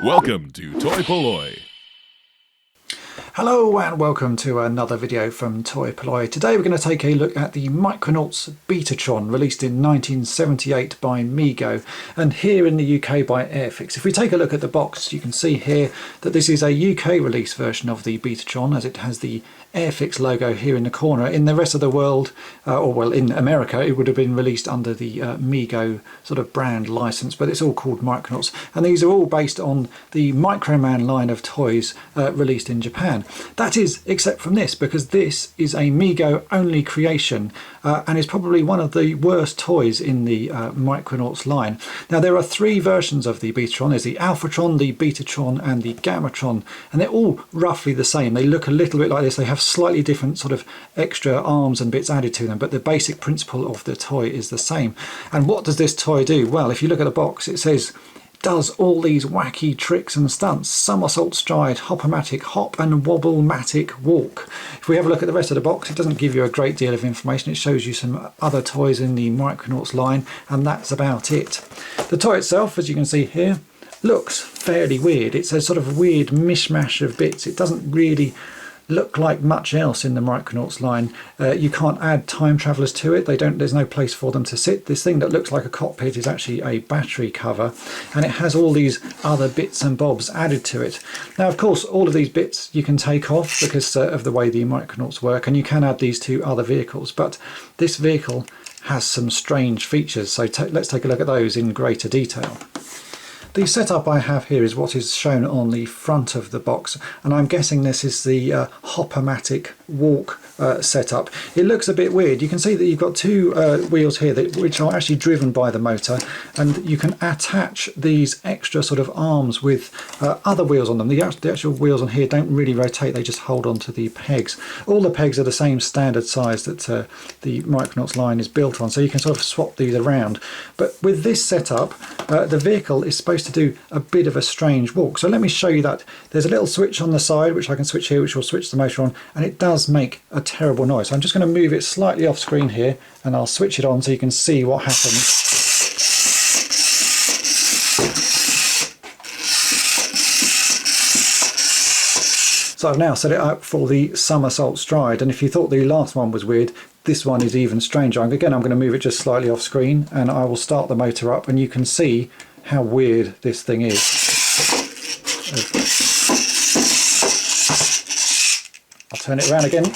Welcome to toy-polloi. Hello and welcome to another video from toy-polloi. Today we're going to take a look at the Micronauts Betatron, released in 1978 by Mego and here in the UK by Airfix. If we take a look at the box, you can see here that this is a UK release version of the Betatron, as it has the Airfix logo here in the corner. In the rest of the world, or well, in America, it would have been released under the Mego sort of brand license, but it's all called Micronauts, and these are all based on the Microman line of toys released in Japan. That is, except from this, because this is a Mego only creation and is probably one of the worst toys in the Micronauts line. Now there are three versions of the Betatron. There's the Alphatron, the Betatron and the Gammatron, and they're all roughly the same. They look a little bit like this. They have slightly different sort of extra arms and bits added to them, but the basic principle of the toy is the same. And what does this toy do? Well, if you look at the box, it says does all these wacky tricks and stunts: somersault stride, hop-o-matic, hop and wobble-matic walk. If we have a look at the rest of the box, it doesn't give you a great deal of information. It shows you some other toys in the Micronauts line, and that's about it. The toy itself, as you can see here, looks fairly weird. It's a sort of weird mishmash of bits. It doesn't really look like much else in the Micronauts line. You can't add time travelers to it. There's no place for them to sit. This thing that looks like a cockpit is actually a battery cover, and it has all these other bits and bobs added to it. Now, of course, all of these bits you can take off because of the way the Micronauts work, and you can add these to other vehicles, but this vehicle has some strange features, so let's take a look at those in greater detail. The setup I have here is what is shown on the front of the box, and I'm guessing this is the hop-o-matic walk setup. It looks a bit weird. You can see that you've got two wheels here which are actually driven by the motor, and you can attach these extra sort of arms with other wheels on them. The actual wheels on here don't really rotate, they just hold on to the pegs. All the pegs are the same standard size that the Micronauts line is built on, so you can sort of swap these around. But with this setup, the vehicle is supposed to do a bit of a strange walk. So let me show you that. There's a little switch on the side which I can switch here, which will switch the motor on, and it does make a terrible noise. So I'm just going to move it slightly off screen here, and I'll switch it on so you can see what happens. So I've now set it up for the somersault stride, and if you thought the last one was weird, this one is even stranger. Again, I'm going to move it just slightly off screen, and I will start the motor up, and you can see how weird this thing is. I'll turn it around again.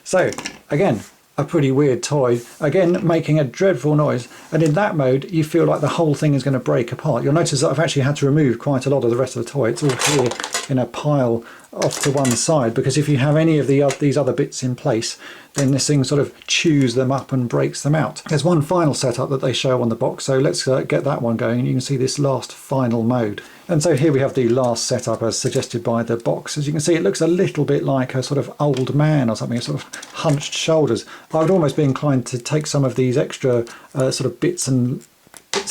So again, a pretty weird toy, again making a dreadful noise, and in that mode you feel like the whole thing is going to break apart. You'll notice that I've actually had to remove quite a lot of the rest of the toy. It's all here in a pile off to one side, because if you have any of these other bits in place, then this thing sort of chews them up and breaks them out. There's one final setup that they show on the box, so let's get that one going, and you can see this last final mode. And so here we have the last setup as suggested by the box. As you can see, it looks a little bit like a sort of old man or something, sort of hunched shoulders. I would almost be inclined to take some of these extra sort of bits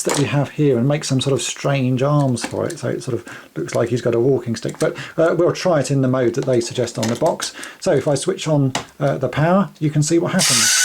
that we have here and make some sort of strange arms for it, so it sort of looks like he's got a walking stick. But we'll try it in the mode that they suggest on the box. So if I switch on the power, you can see what happens.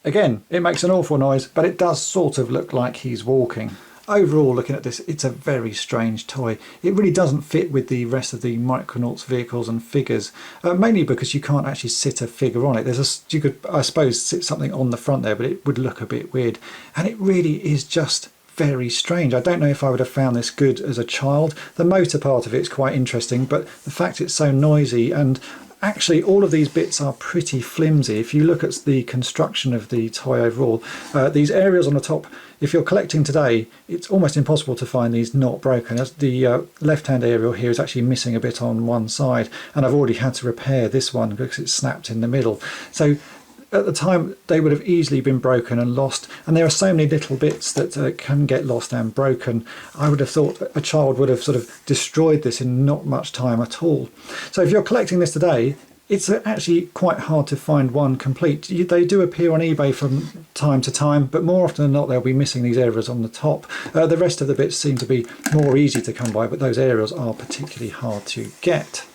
Again, it makes an awful noise, but it does sort of look like he's walking. Overall, looking at this, it's a very strange toy. It really doesn't fit with the rest of the Micronauts vehicles and figures, mainly because you can't actually sit a figure on it. You could, I suppose, sit something on the front there, but it would look a bit weird. And it really is just very strange. I don't know if I would have found this good as a child. The motor part of it is quite interesting, but the fact it's so noisy, and actually all of these bits are pretty flimsy. If you look at the construction of the toy overall, these aerials on the top, if you're collecting today, it's almost impossible to find these not broken. As the left-hand aerial here is actually missing a bit on one side, and I've already had to repair this one because it's snapped in the middle. So at the time they would have easily been broken and lost, and there are so many little bits that can get lost and broken. I would have thought a child would have sort of destroyed this in not much time at all. So if you're collecting this today, it's actually quite hard to find one complete. They do appear on eBay from time to time, but more often than not they'll be missing these areas on the top. The rest of the bits seem to be more easy to come by, but those areas are particularly hard to get.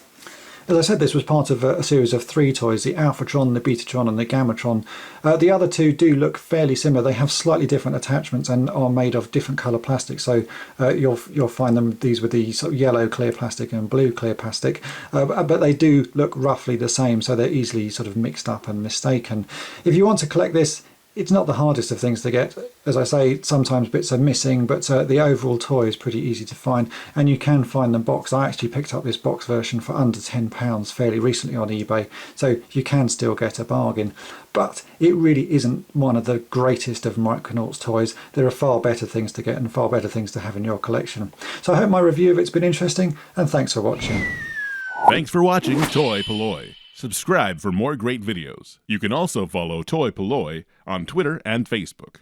As I said, this was part of a series of 3 toys, the Alphatron, the Betatron and the Gammatron. The other 2 do look fairly similar. They have slightly different attachments and are made of different colour plastic. So you'll find them, these with the sort of yellow clear plastic and blue clear plastic. But they do look roughly the same, so they're easily sort of mixed up and mistaken. If you want to collect this, it's not the hardest of things to get. As I say, sometimes bits are missing, but the overall toy is pretty easy to find, and you can find them boxed. I actually picked up this box version for under £10 fairly recently on eBay, so you can still get a bargain. But it really isn't one of the greatest of Micronauts toys. There are far better things to get and far better things to have in your collection. So I hope my review of it's been interesting, and thanks for watching. Thanks for watching toy-polloi. Subscribe for more great videos. You can also follow toy-polloi on Twitter and Facebook.